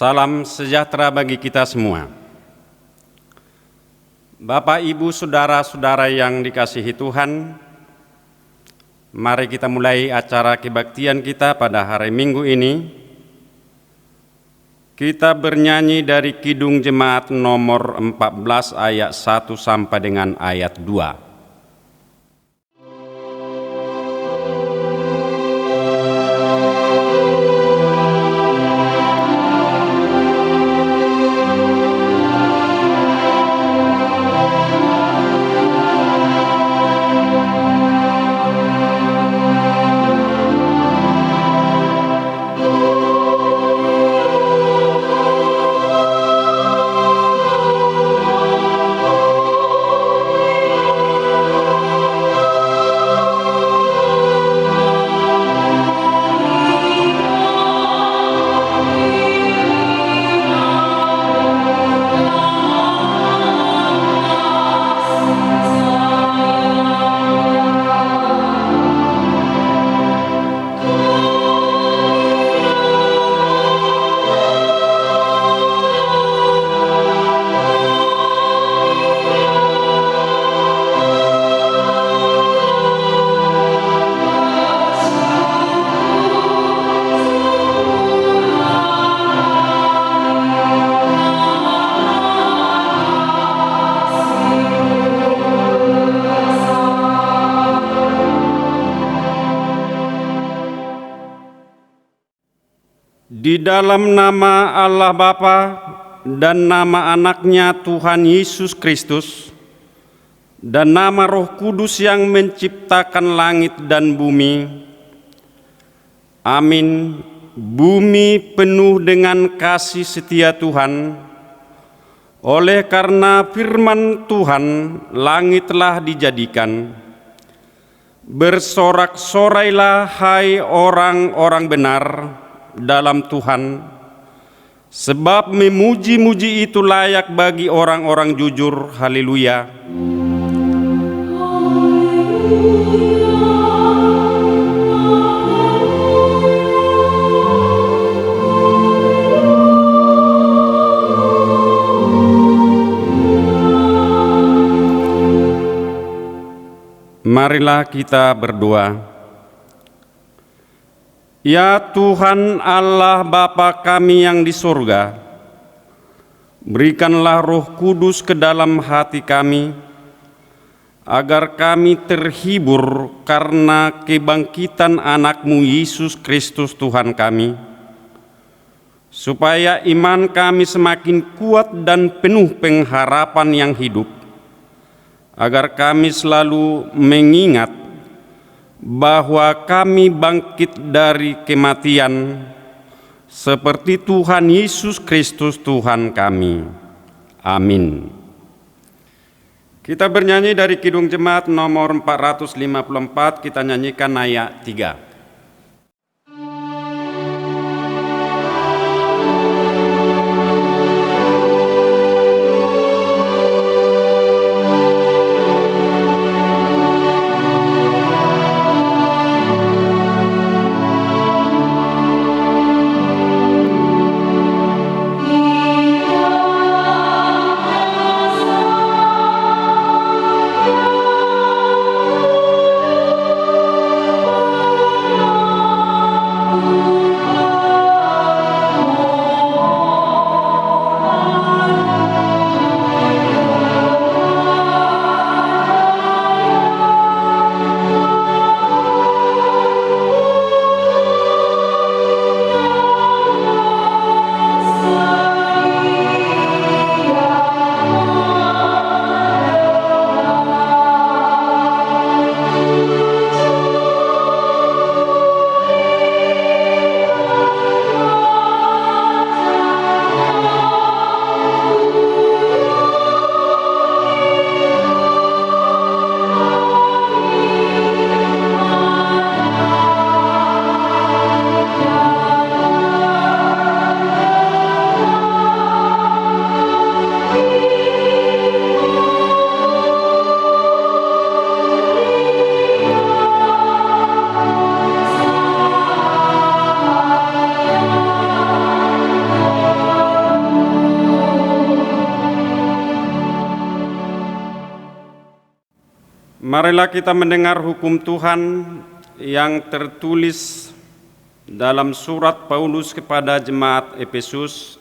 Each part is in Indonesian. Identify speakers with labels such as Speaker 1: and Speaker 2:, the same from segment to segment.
Speaker 1: Salam sejahtera bagi kita semua. Bapak, Ibu, saudara-saudara yang dikasihi Tuhan, mari kita mulai acara kebaktian kita pada hari Minggu ini. Kita bernyanyi dari Kidung Jemaat nomor 14 ayat 1 sampai dengan ayat 2. Di dalam nama Allah Bapa dan nama anaknya Tuhan Yesus Kristus dan nama Roh Kudus yang menciptakan langit dan bumi. Amin. Bumi penuh dengan kasih setia Tuhan. Oleh karena firman Tuhan, langit telah dijadikan. Bersorak-sorailah hai orang-orang benar dalam Tuhan, sebab memuji-muji itu layak bagi orang-orang jujur. Haleluya. Marilah kita berdoa. Ya Tuhan Allah Bapa kami yang di surga, berikanlah Roh Kudus ke dalam hati kami, agar kami terhibur karena kebangkitan anak-Mu Yesus Kristus Tuhan kami, supaya iman kami semakin kuat dan penuh pengharapan yang hidup, agar kami selalu mengingat bahwa kami bangkit dari kematian seperti Tuhan Yesus Kristus Tuhan kami. Amin. Kita bernyanyi dari Kidung Jemaat nomor 454, kita nyanyikan ayat 3. Marilah kita mendengar hukum Tuhan yang tertulis dalam surat Paulus kepada jemaat Efesus,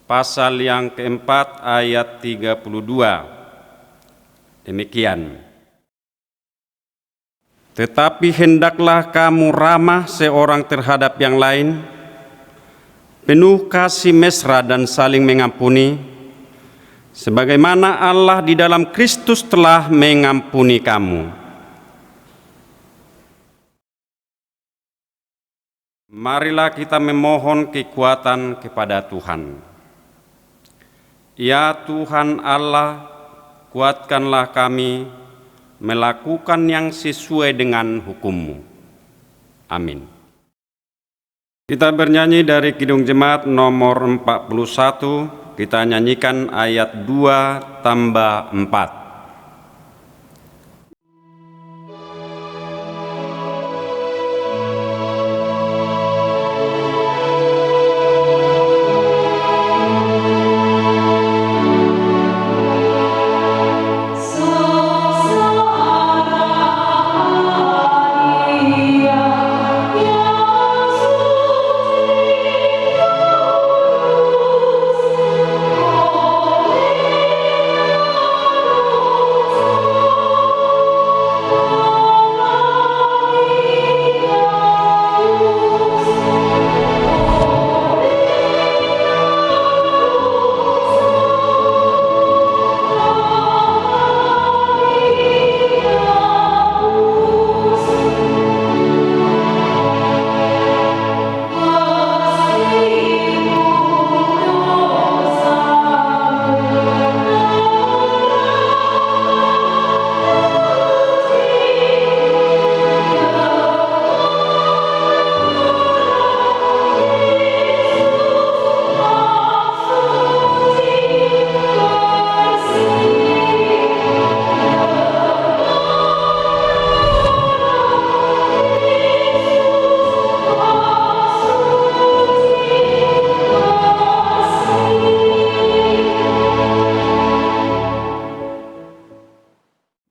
Speaker 1: pasal yang keempat ayat 32. Demikian. Tetapi hendaklah kamu ramah seorang terhadap yang lain, penuh kasih mesra dan saling mengampuni, sebagaimana Allah di dalam Kristus telah mengampuni kamu. Marilah kita memohon kekuatan kepada Tuhan. Ya Tuhan Allah, kuatkanlah kami melakukan yang sesuai dengan hukum-Mu. Amin. Kita bernyanyi dari Kidung Jemaat nomor 41. Kita nyanyikan ayat 2 tambah 4.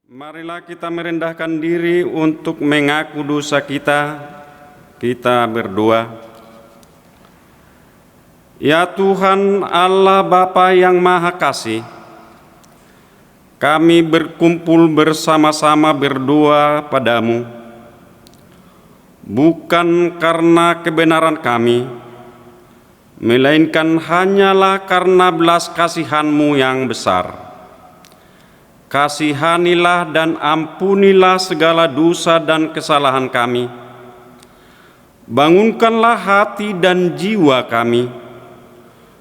Speaker 1: Marilah kita merendahkan diri untuk mengaku dosa kita. Kita berdoa. Ya Tuhan Allah Bapa yang Maha Kasih, kami berkumpul bersama-sama berdoa padamu, bukan karena kebenaran kami, melainkan hanyalah karena belas kasihan-Mu yang besar. Kasihanilah dan ampunilah segala dosa dan kesalahan kami. Bangunkanlah hati dan jiwa kami,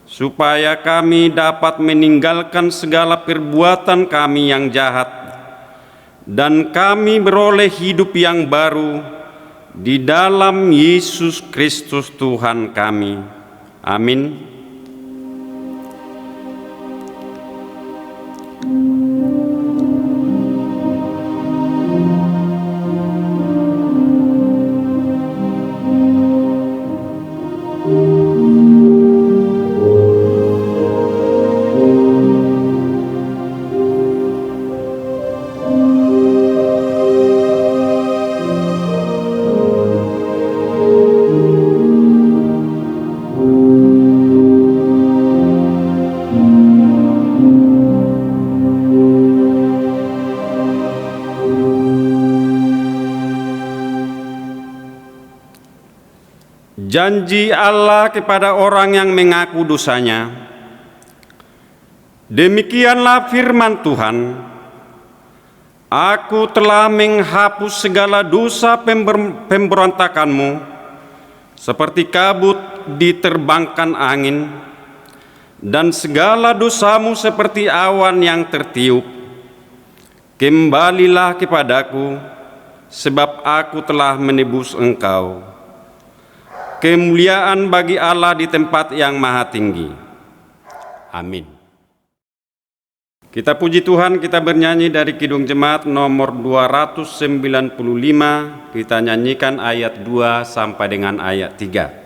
Speaker 1: supaya kami dapat meninggalkan segala perbuatan kami yang jahat, dan kami beroleh hidup yang baru di dalam Yesus Kristus Tuhan kami. Amin. Janji Allah kepada orang yang mengaku dosanya. Demikianlah firman Tuhan, Aku telah menghapus segala dosa pemberontakanmu, seperti kabut diterbangkan angin, dan segala dosamu seperti awan yang tertiup. Kembalilah kepadaku, sebab aku telah menebus engkau. Kemuliaan bagi Allah di tempat yang maha tinggi. Amin. Kita puji Tuhan, kita bernyanyi dari Kidung Jemaat nomor 295. Kita nyanyikan ayat 2 sampai dengan ayat 3.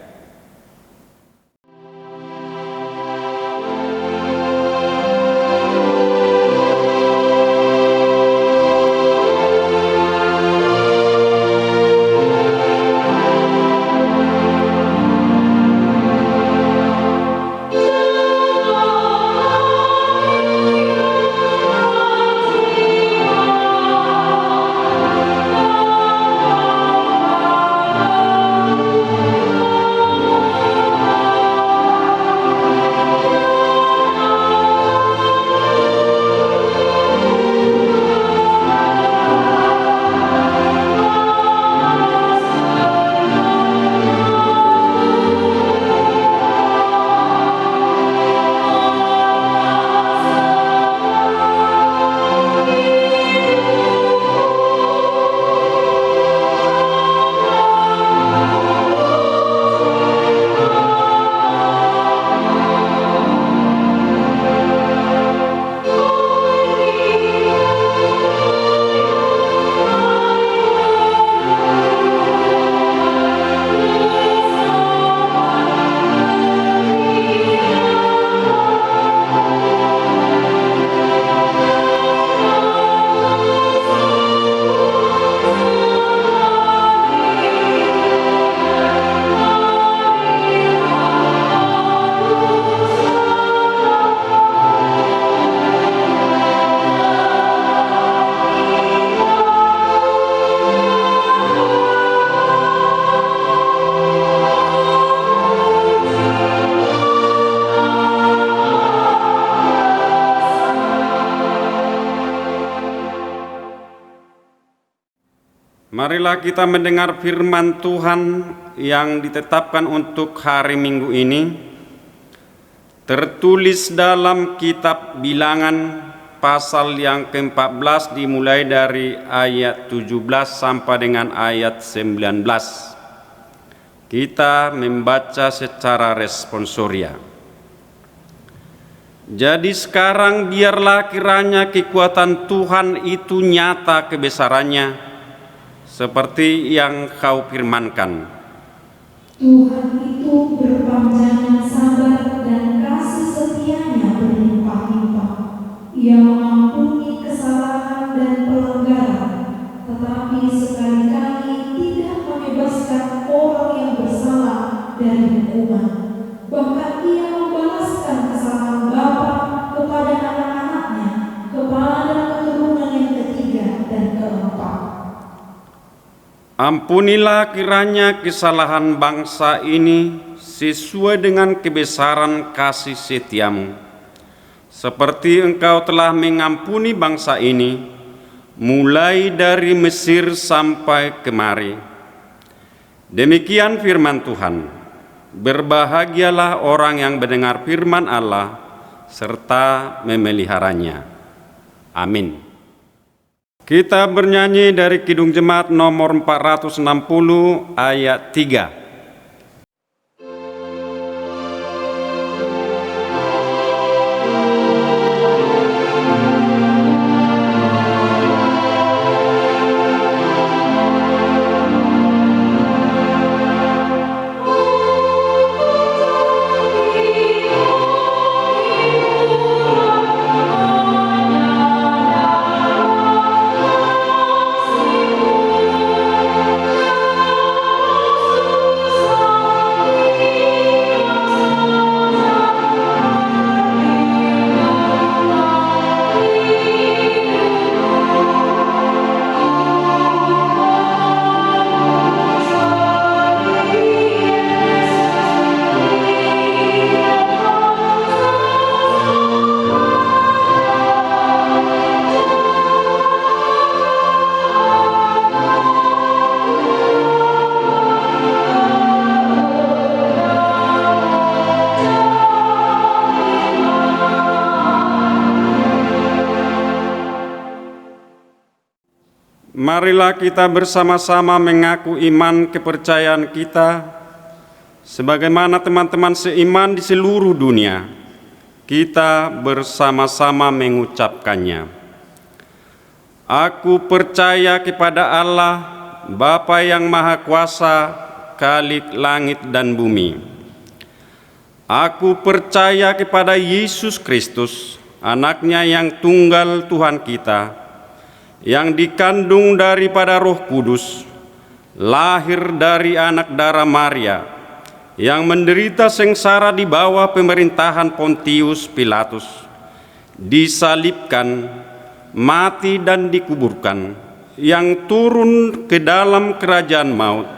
Speaker 1: Marilah kita mendengar firman Tuhan yang ditetapkan untuk hari Minggu ini, tertulis dalam kitab Bilangan pasal yang ke-14 dimulai dari ayat 17 sampai dengan ayat 19. Kita membaca secara responsoria. Jadi sekarang biarlah kiranya kekuatan Tuhan itu nyata kebesarannya, seperti yang kau firmankan.
Speaker 2: Tuhan itu berpanjangan sabar dan kasih setianya berlimpah-limpah. Ia mengampuni kesalahan dan pelanggaran, tetapi sekali-kali tidak membebaskan orang yang bersalah dari hukuman. Bahkan ia membalaskan kesalahan bapa kepada anak-anaknya, kepada keturunan yang ketiga dan keempat.
Speaker 1: Ampunilah kiranya kesalahan bangsa ini sesuai dengan kebesaran kasih setiamu, seperti engkau telah mengampuni bangsa ini, mulai dari Mesir sampai kemari. Demikian firman Tuhan. Berbahagialah orang yang mendengar firman Allah, serta memeliharanya. Amin. Kita bernyanyi dari Kidung Jemaat nomor 460 ayat 3. Marilah kita bersama-sama mengaku iman kepercayaan kita, sebagaimana teman-teman seiman di seluruh dunia. Kita bersama-sama mengucapkannya. Aku percaya kepada Allah, Bapa yang Maha Kuasa, Khalik langit dan bumi. Aku percaya kepada Yesus Kristus, Anaknya yang tunggal Tuhan kita, yang dikandung daripada Roh Kudus, lahir dari anak darah Maria, yang menderita sengsara di bawah pemerintahan Pontius Pilatus, disalibkan, mati dan dikuburkan, yang turun ke dalam kerajaan maut.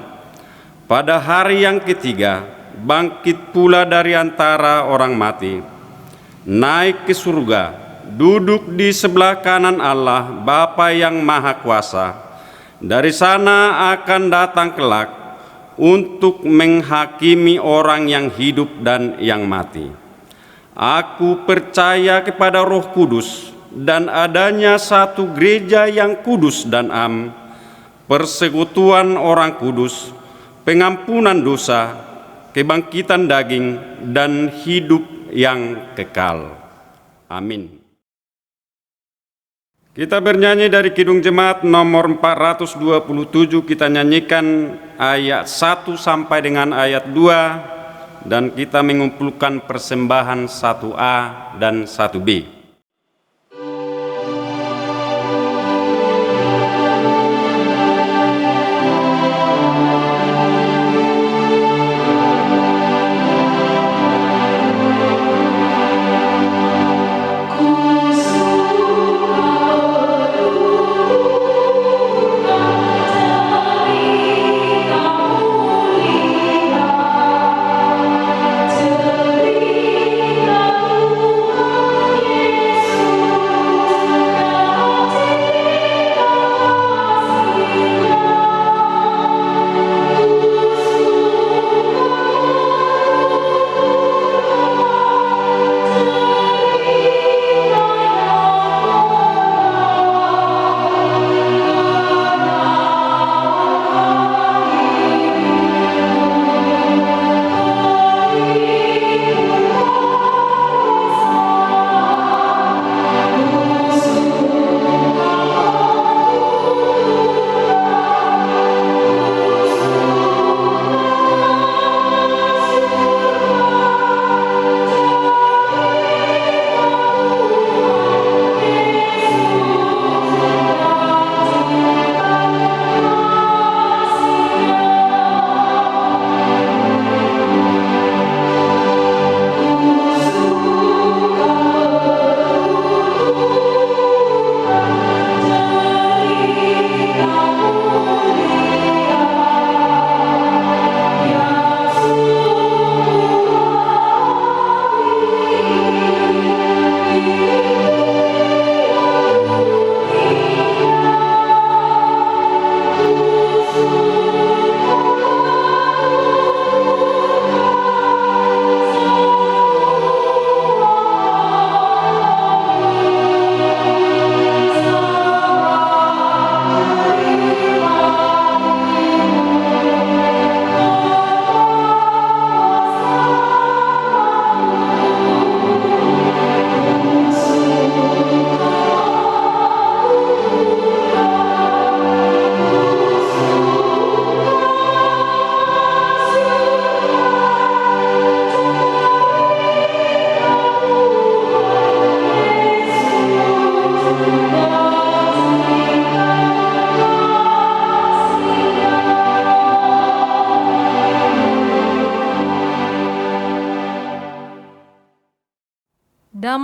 Speaker 1: Pada hari yang ketiga, bangkit pula dari antara orang mati, naik ke surga, duduk di sebelah kanan Allah, Bapa yang Maha Kuasa. Dari sana akan datang kelak untuk menghakimi orang yang hidup dan yang mati. Aku percaya kepada Roh Kudus dan adanya satu gereja yang kudus dan am, persekutuan orang kudus, pengampunan dosa, kebangkitan daging, dan hidup yang kekal. Amin. Kita bernyanyi dari Kidung Jemaat nomor 427, kita nyanyikan ayat 1 sampai dengan ayat 2, dan kita mengumpulkan persembahan 1A dan 1B.
Speaker 3: Terima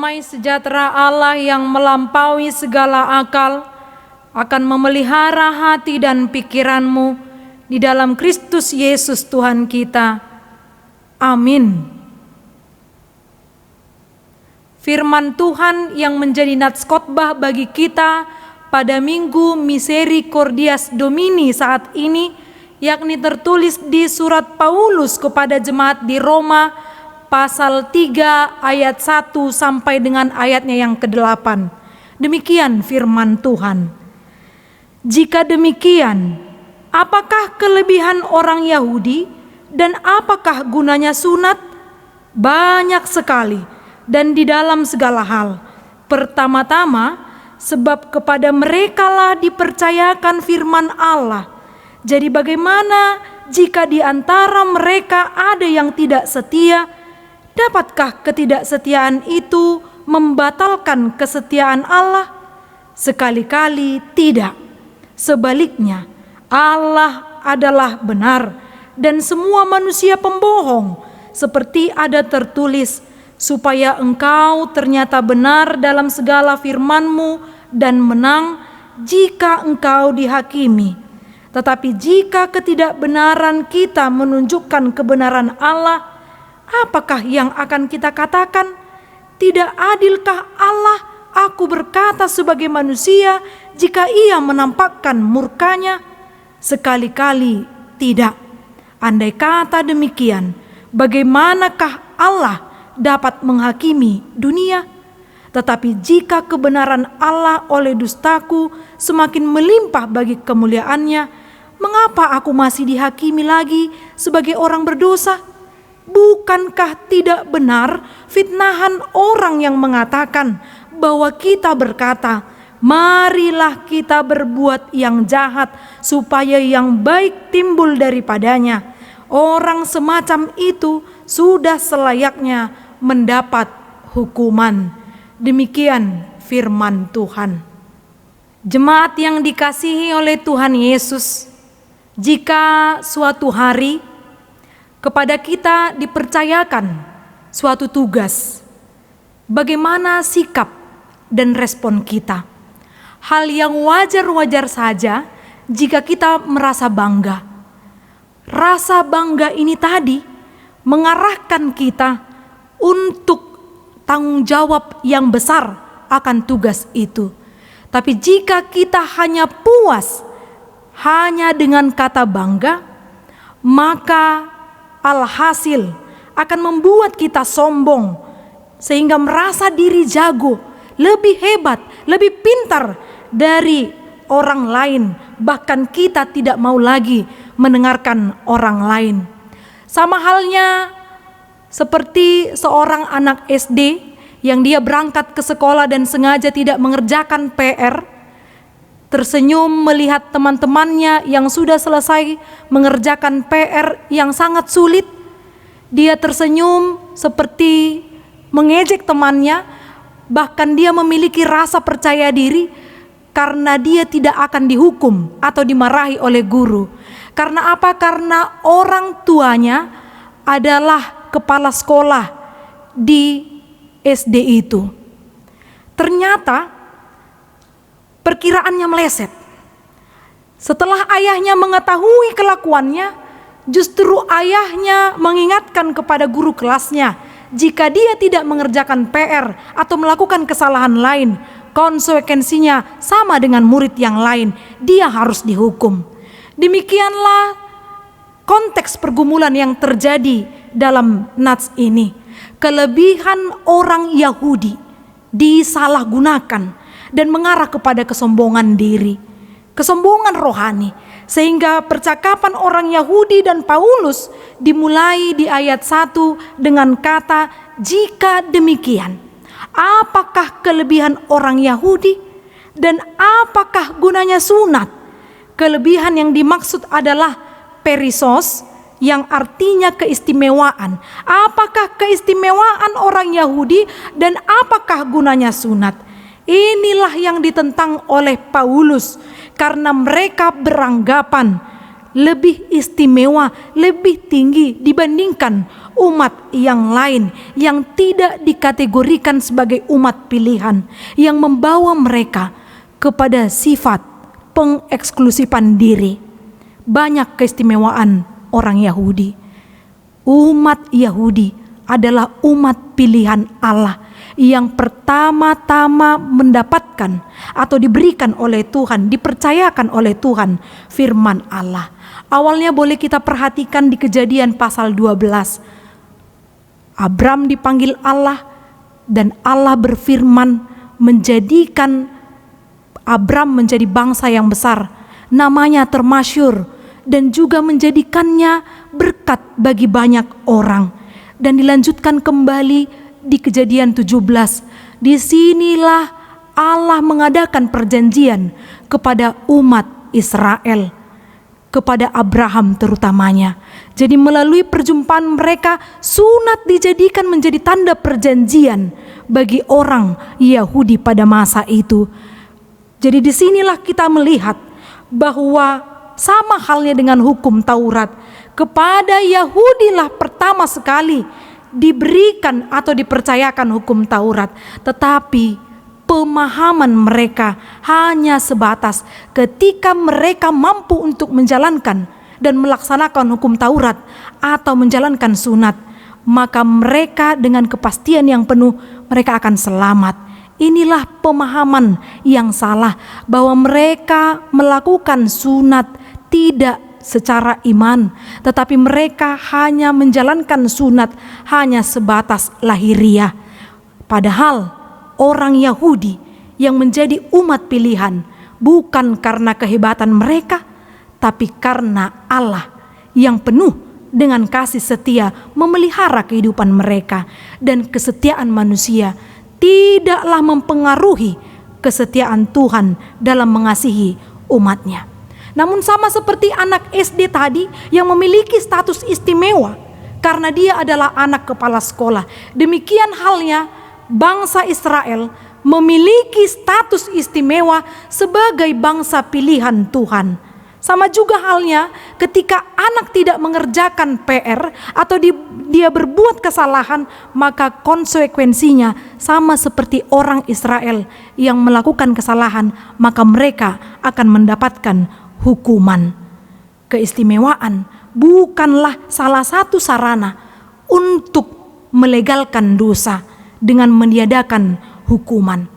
Speaker 3: damai sejahtera Allah yang melampaui segala akal akan memelihara hati dan pikiranmu di dalam Kristus Yesus Tuhan kita. Amin. Firman Tuhan yang menjadi nats khotbah bagi kita pada Minggu Misericordias Domini saat ini, yakni tertulis di surat Paulus kepada jemaat di Roma pasal 3 ayat 1 sampai dengan ayatnya yang ke-8. Demikian firman Tuhan. Jika demikian, apakah kelebihan orang Yahudi dan apakah gunanya sunat? Banyak sekali dan di dalam segala hal. Pertama-tama, sebab kepada merekalah dipercayakan firman Allah. Jadi bagaimana jika di antara mereka ada yang tidak setia? Dapatkah ketidaksetiaan itu membatalkan kesetiaan Allah? Sekali-kali tidak. Sebaliknya, Allah adalah benar dan semua manusia pembohong, seperti ada tertulis, supaya engkau ternyata benar dalam segala firman-Mu dan menang jika engkau dihakimi. Tetapi jika ketidakbenaran kita menunjukkan kebenaran Allah, apakah yang akan kita katakan? Tidak adilkah Allah, aku berkata sebagai manusia, jika ia menampakkan murkanya? Sekali-kali tidak. Andai kata demikian, bagaimanakah Allah dapat menghakimi dunia? Tetapi jika kebenaran Allah oleh dustaku semakin melimpah bagi kemuliaannya, mengapa aku masih dihakimi lagi sebagai orang berdosa? Bukankah tidak benar fitnahan orang yang mengatakan bahwa kita berkata, marilah kita berbuat yang jahat supaya yang baik timbul daripadanya. Orang semacam itu sudah selayaknya mendapat hukuman. Demikian firman Tuhan. Jemaat yang dikasihi oleh Tuhan Yesus, jika suatu hari kepada kita dipercayakan suatu tugas, bagaimana sikap dan respon kita? Hal yang wajar-wajar saja jika kita merasa bangga. Rasa bangga ini tadi mengarahkan kita untuk tanggung jawab yang besar akan tugas itu. Tapi jika kita hanya puas hanya dengan kata bangga, maka alhasil akan membuat kita sombong sehingga merasa diri jago, lebih hebat, lebih pintar dari orang lain. Bahkan kita tidak mau lagi mendengarkan orang lain. Sama halnya seperti seorang anak SD yang dia berangkat ke sekolah dan sengaja tidak mengerjakan PR, tersenyum melihat teman-temannya yang sudah selesai mengerjakan PR yang sangat sulit. Dia tersenyum seperti mengejek temannya, bahkan dia memiliki rasa percaya diri karena dia tidak akan dihukum atau dimarahi oleh guru. Karena apa? Karena orang tuanya adalah kepala sekolah di SD itu. Ternyata perkiraannya meleset. Setelah ayahnya mengetahui kelakuannya, justru ayahnya mengingatkan kepada guru kelasnya, jika dia tidak mengerjakan PR atau melakukan kesalahan lain, konsekuensinya sama dengan murid yang lain, dia harus dihukum. Demikianlah konteks pergumulan yang terjadi dalam nats ini. Kelebihan orang Yahudi disalahgunakan dan mengarah kepada kesombongan diri, kesombongan rohani, sehingga percakapan orang Yahudi dan Paulus dimulai di ayat 1 dengan kata jika demikian. Apakah kelebihan orang Yahudi dan apakah gunanya sunat? Kelebihan yang dimaksud adalah perisos, yang artinya keistimewaan. Apakah keistimewaan orang Yahudi dan apakah gunanya sunat? Inilah yang ditentang oleh Paulus karena mereka beranggapan lebih istimewa, lebih tinggi dibandingkan umat yang lain yang tidak dikategorikan sebagai umat pilihan, yang membawa mereka kepada sifat pengeksklusifan diri. Banyak keistimewaan orang Yahudi. Umat Yahudi adalah umat pilihan Allah yang pertama-tama mendapatkan atau diberikan oleh Tuhan, dipercayakan oleh Tuhan firman Allah. Awalnya boleh kita perhatikan di Kejadian pasal 12. Abram dipanggil Allah dan Allah berfirman menjadikan Abram menjadi bangsa yang besar, namanya termasyhur, dan juga menjadikannya berkat bagi banyak orang. Dan dilanjutkan kembali di Kejadian 17. Disinilah Allah mengadakan perjanjian kepada umat Israel, kepada Abraham terutamanya. Jadi melalui perjumpaan mereka, sunat dijadikan menjadi tanda perjanjian bagi orang Yahudi pada masa itu. Jadi disinilah kita melihat bahwa sama halnya dengan hukum Taurat, kepada Yahudi lah pertama sekali diberikan atau dipercayakan hukum Taurat, tetapi pemahaman mereka hanya sebatas ketika mereka mampu untuk menjalankan dan melaksanakan hukum Taurat atau menjalankan sunat, maka mereka dengan kepastian yang penuh mereka akan selamat. Inilah pemahaman yang salah, bahwa mereka melakukan sunat tidak secara iman, tetapi mereka hanya menjalankan sunat hanya sebatas lahiriah. Padahal orang Yahudi yang menjadi umat pilihan bukan karena kehebatan mereka, tapi karena Allah yang penuh dengan kasih setia memelihara kehidupan mereka. Dan kesetiaan manusia tidaklah mempengaruhi kesetiaan Tuhan dalam mengasihi umatnya. Namun sama seperti anak SD tadi yang memiliki status istimewa karena dia adalah anak kepala sekolah, demikian halnya bangsa Israel memiliki status istimewa sebagai bangsa pilihan Tuhan. Sama juga halnya ketika anak tidak mengerjakan PR atau dia berbuat kesalahan, maka konsekuensinya sama seperti orang Israel yang melakukan kesalahan, maka mereka akan mendapatkan hukuman. Keistimewaan bukanlah salah satu sarana untuk melegalkan dosa dengan meniadakan hukuman.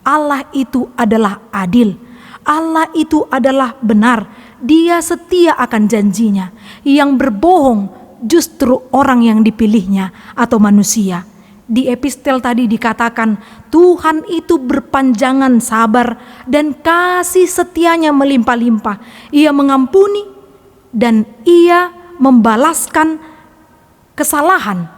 Speaker 3: Allah itu adalah adil. Allah itu adalah benar. Dia setia akan janjinya. Yang berbohong justru orang yang dipilihnya atau manusia. Di epistel tadi dikatakan Tuhan itu berpanjangan sabar dan kasih setianya melimpah-limpah. Ia mengampuni dan ia membalaskan kesalahan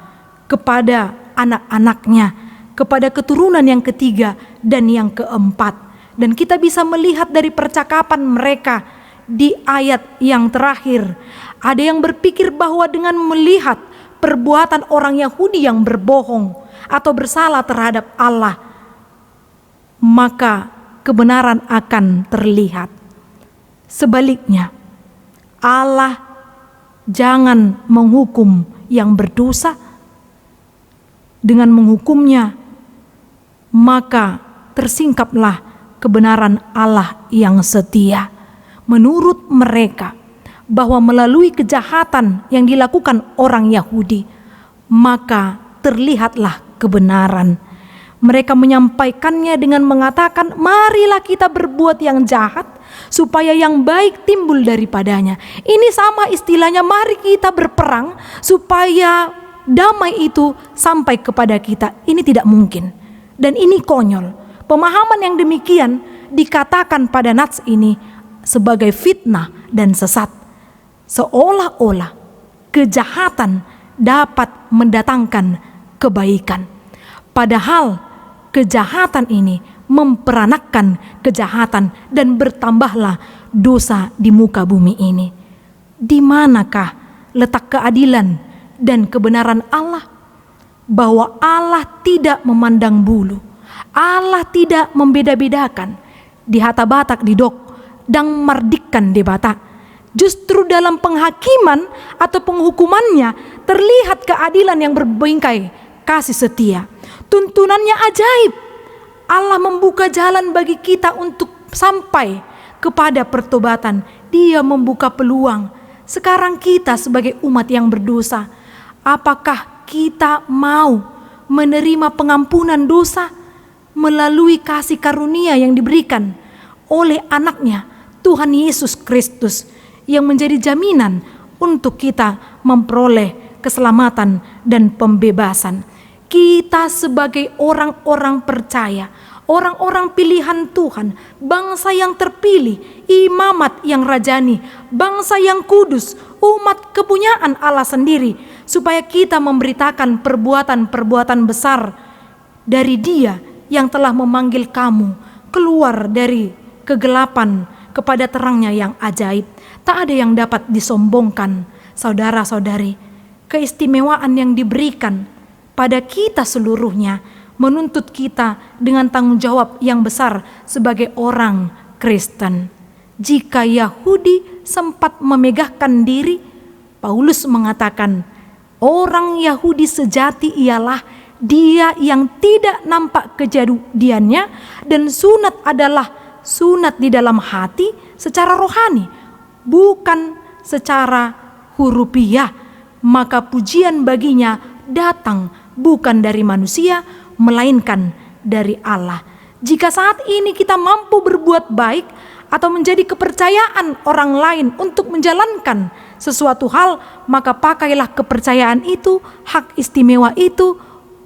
Speaker 3: kepada anak-anaknya, kepada keturunan yang ketiga dan yang keempat. Dan kita bisa melihat dari percakapan mereka di ayat yang terakhir, ada yang berpikir bahwa dengan melihat perbuatan orang Yahudi yang berbohong atau bersalah terhadap Allah, maka kebenaran akan terlihat. Sebaliknya, Allah jangan menghukum yang berdosa. Dengan menghukumnya, maka tersingkaplah kebenaran Allah yang setia. Menurut mereka bahwa melalui kejahatan yang dilakukan orang Yahudi, maka terlihatlah kebenaran. Mereka menyampaikannya dengan mengatakan, marilah kita berbuat yang jahat supaya yang baik timbul daripadanya. Ini sama istilahnya, mari kita berperang supaya damai itu sampai kepada kita. Ini tidak mungkin dan ini konyol. Pemahaman yang demikian dikatakan pada nats ini sebagai fitnah dan sesat. Seolah-olah kejahatan dapat mendatangkan kebaikan. Padahal kejahatan ini memperanakkan kejahatan dan bertambahlah dosa di muka bumi ini. Di manakah letak keadilan dan kebenaran Allah? Bahwa Allah tidak memandang bulu. Allah tidak membeda-bedakan. Di hata batak di dok, dang mardikan di batak. Justru dalam penghakiman atau penghukumannya terlihat keadilan yang berbingkai kasih setia. Tuntunannya ajaib. Allah membuka jalan bagi kita untuk sampai kepada pertobatan. Dia membuka peluang. Sekarang kita sebagai umat yang berdosa, apakah kita mau menerima pengampunan dosa melalui kasih karunia yang diberikan oleh anaknya Tuhan Yesus Kristus yang menjadi jaminan untuk kita memperoleh keselamatan dan pembebasan. Kita sebagai orang-orang percaya, orang-orang pilihan Tuhan, bangsa yang terpilih, imamat yang rajani, bangsa yang kudus, umat kepunyaan Allah sendiri, supaya kita memberitakan perbuatan-perbuatan besar dari Dia yang telah memanggil kamu keluar dari kegelapan kepada terangnya yang ajaib. Tak ada yang dapat disombongkan, saudara-saudari. Keistimewaan yang diberikan pada kita seluruhnya menuntut kita dengan tanggung jawab yang besar sebagai orang Kristen. Jika Yahudi sempat memegahkan diri, Paulus mengatakan, orang Yahudi sejati ialah dia yang tidak nampak kejadiannya, dan sunat adalah sunat di dalam hati secara rohani, bukan secara hurufiah. Maka pujian baginya datang bukan dari manusia, melainkan dari Allah. Jika saat ini kita mampu berbuat baik atau menjadi kepercayaan orang lain untuk menjalankan sesuatu hal, maka pakailah kepercayaan itu, hak istimewa itu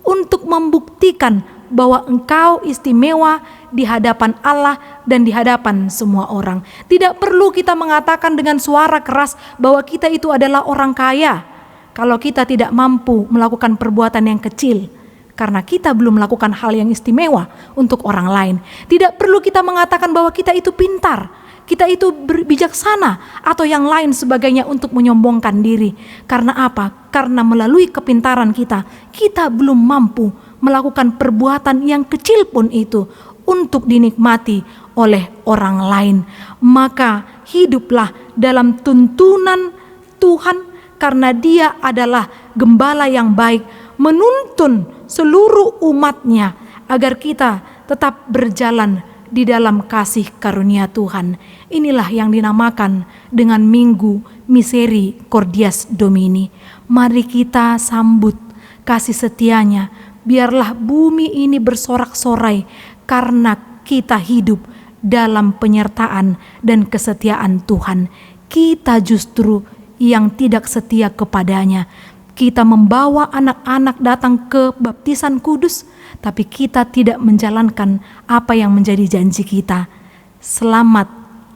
Speaker 3: untuk membuktikan bahwa engkau istimewa di hadapan Allah dan di hadapan semua orang. Tidak perlu kita mengatakan dengan suara keras bahwa kita itu adalah orang kaya kalau kita tidak mampu melakukan perbuatan yang kecil, karena kita belum melakukan hal yang istimewa untuk orang lain. Tidak perlu kita mengatakan bahwa kita itu pintar, kita itu bijaksana atau yang lain sebagainya untuk menyombongkan diri. Karena apa? Karena melalui kepintaran kita, kita belum mampu melakukan perbuatan yang kecil pun itu untuk dinikmati oleh orang lain. Maka hiduplah dalam tuntunan Tuhan, karena Dia adalah gembala yang baik, menuntun seluruh umatnya agar kita tetap berjalan di dalam kasih karunia Tuhan. Inilah yang dinamakan dengan Minggu Misericordias Domini. Mari kita sambut kasih setianya. Biarlah bumi ini bersorak-sorai karena kita hidup dalam penyertaan dan kesetiaan Tuhan. Kita justru yang tidak setia kepadanya. Kita membawa anak-anak datang ke baptisan kudus, tapi kita tidak menjalankan apa yang menjadi janji kita. Selamat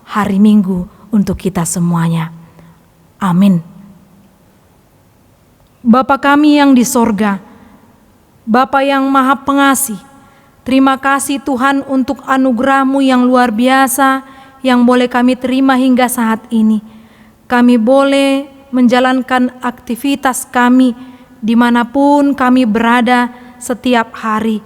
Speaker 3: hari Minggu untuk kita semuanya. Amin. Bapa kami yang di sorga, Bapa yang maha pengasih, terima kasih Tuhan untuk anugerah-Mu yang luar biasa yang boleh kami terima hingga saat ini. Kami boleh menjalankan aktivitas kami dimanapun kami berada setiap hari.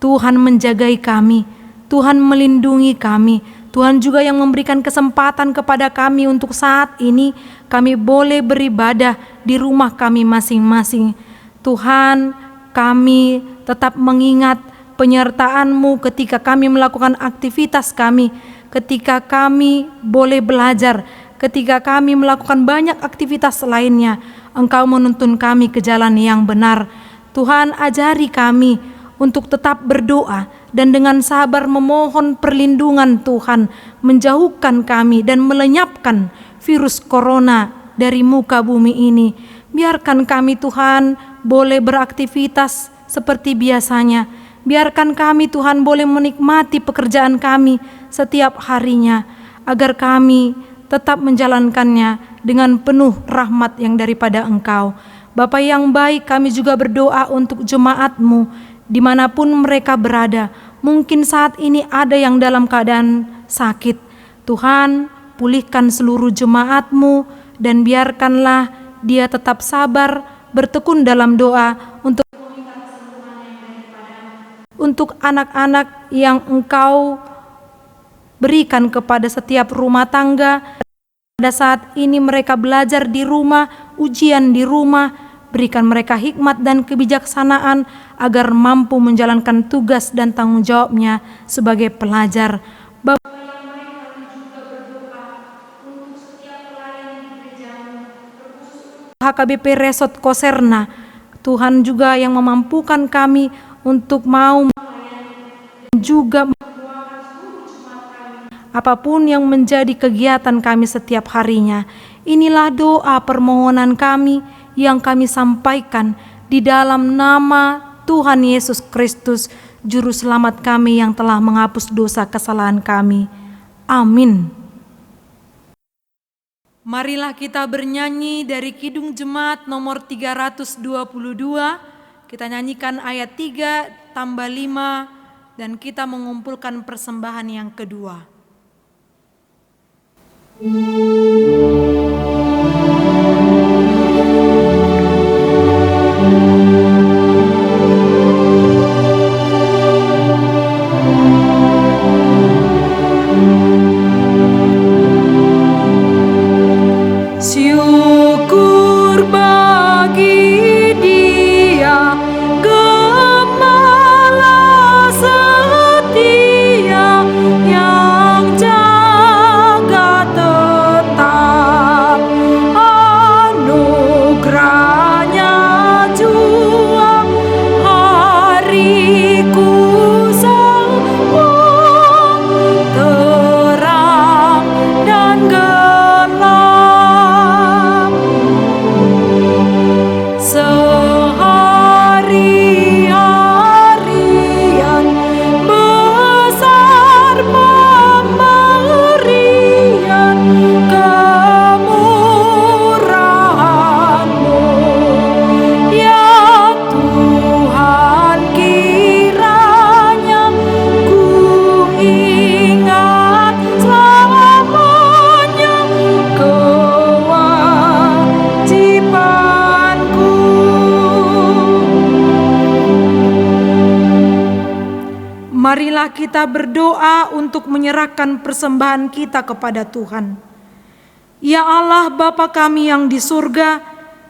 Speaker 3: Tuhan menjagai kami, Tuhan melindungi kami, Tuhan juga yang memberikan kesempatan kepada kami untuk saat ini kami boleh beribadah di rumah kami masing-masing. Tuhan, kami tetap mengingat penyertaan-Mu ketika kami melakukan aktivitas kami, ketika kami boleh belajar, ketika kami melakukan banyak aktivitas lainnya. Engkau menuntun kami ke jalan yang benar. Tuhan, ajari kami untuk tetap berdoa dan dengan sabar memohon perlindungan Tuhan, menjauhkan kami dan melenyapkan virus corona dari muka bumi ini. Biarkan kami Tuhan boleh beraktivitas seperti biasanya. Biarkan kami Tuhan boleh menikmati pekerjaan kami setiap harinya, agar kami tetap menjalankannya dengan penuh rahmat yang daripada Engkau. Bapa yang baik, kami juga berdoa untuk jemaat-Mu dimanapun mereka berada. Mungkin saat ini ada yang dalam keadaan sakit. Tuhan, pulihkan seluruh jemaat-Mu dan biarkanlah dia tetap sabar, bertekun dalam doa untuk anak-anak yang Engkau berikan kepada setiap rumah tangga. Pada saat ini mereka belajar di rumah, ujian di rumah, berikan mereka hikmat dan kebijaksanaan agar mampu menjalankan tugas dan tanggung jawabnya sebagai pelajar. HKBP Resort Koserna, Tuhan juga yang memampukan kami untuk mau juga apapun yang menjadi kegiatan kami setiap harinya. Inilah doa permohonan kami yang kami sampaikan di dalam nama Tuhan Yesus Kristus, Juru Selamat kami yang telah menghapus dosa kesalahan kami. Amin. Marilah kita bernyanyi dari Kidung Jemaat nomor 322. Kita nyanyikan ayat 3 tambah 5 dan kita mengumpulkan persembahan yang kedua. Syukur bagi Dia, Gembala setia yang jaga tetap, anugerahnya jua hariku semua terang dan gelap. Sehari-harian besar pemberian kemurahan-Mu, ya Tuhan, kiranya ku ingat selamanya kewajibanku. Marilah kita berdoa untuk menyerahkan persembahan kita kepada Tuhan. Ya Allah Bapa kami yang di surga,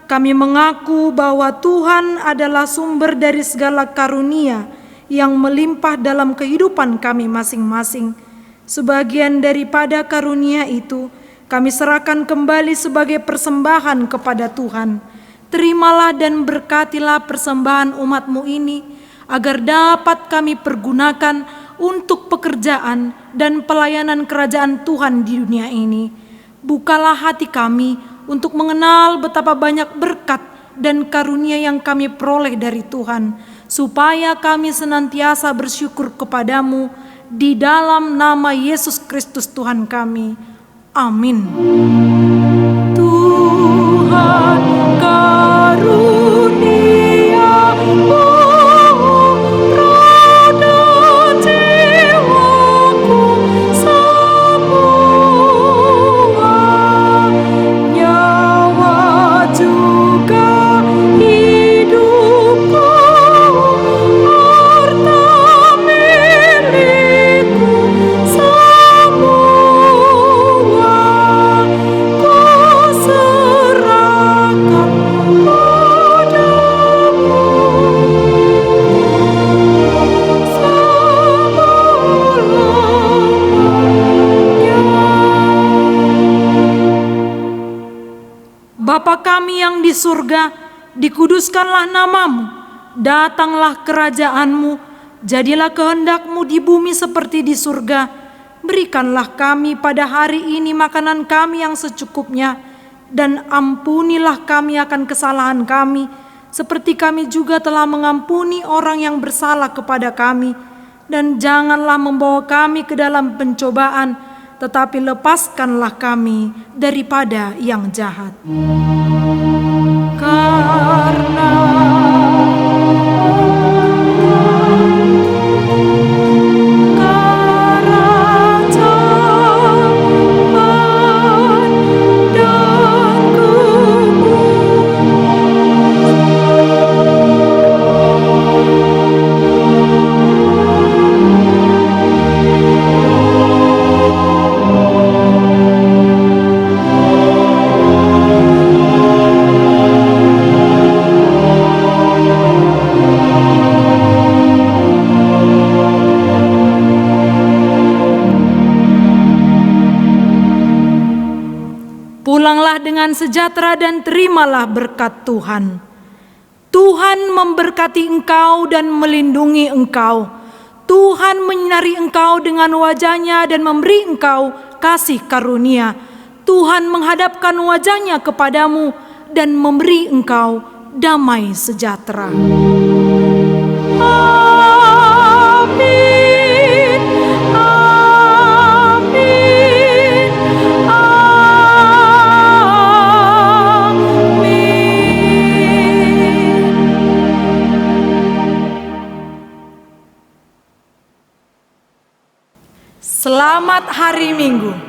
Speaker 3: kami mengaku bahwa Tuhan adalah sumber dari segala karunia yang melimpah dalam kehidupan kami masing-masing. Sebagian daripada karunia itu kami serahkan kembali sebagai persembahan kepada Tuhan. Terimalah dan berkatilah persembahan umat-Mu ini, agar dapat kami pergunakan untuk pekerjaan dan pelayanan kerajaan Tuhan di dunia ini. Bukalah hati kami untuk mengenal betapa banyak berkat dan karunia yang kami peroleh dari Tuhan, supaya kami senantiasa bersyukur kepadamu di dalam nama Yesus Kristus Tuhan kami. Amin. Tuhan karuniamu Bapa kami yang di surga, dikuduskanlah nama-Mu, datanglah kerajaan-Mu, jadilah kehendak-Mu di bumi seperti di surga. Berikanlah kami pada hari ini makanan kami yang secukupnya, dan ampunilah kami akan kesalahan kami, seperti kami juga telah mengampuni orang yang bersalah kepada kami. Dan janganlah membawa kami ke dalam pencobaan, tetapi lepaskanlah kami daripada yang jahat. Karena Pulanglah dengan sejahtera dan terimalah berkat Tuhan. Tuhan memberkati engkau dan melindungi engkau. Tuhan menyinari engkau dengan wajah-Nya dan memberi engkau kasih karunia. Tuhan menghadapkan wajah-Nya kepadamu dan memberi engkau damai sejahtera. Amin. Amin. Amin. Selamat hari Minggu.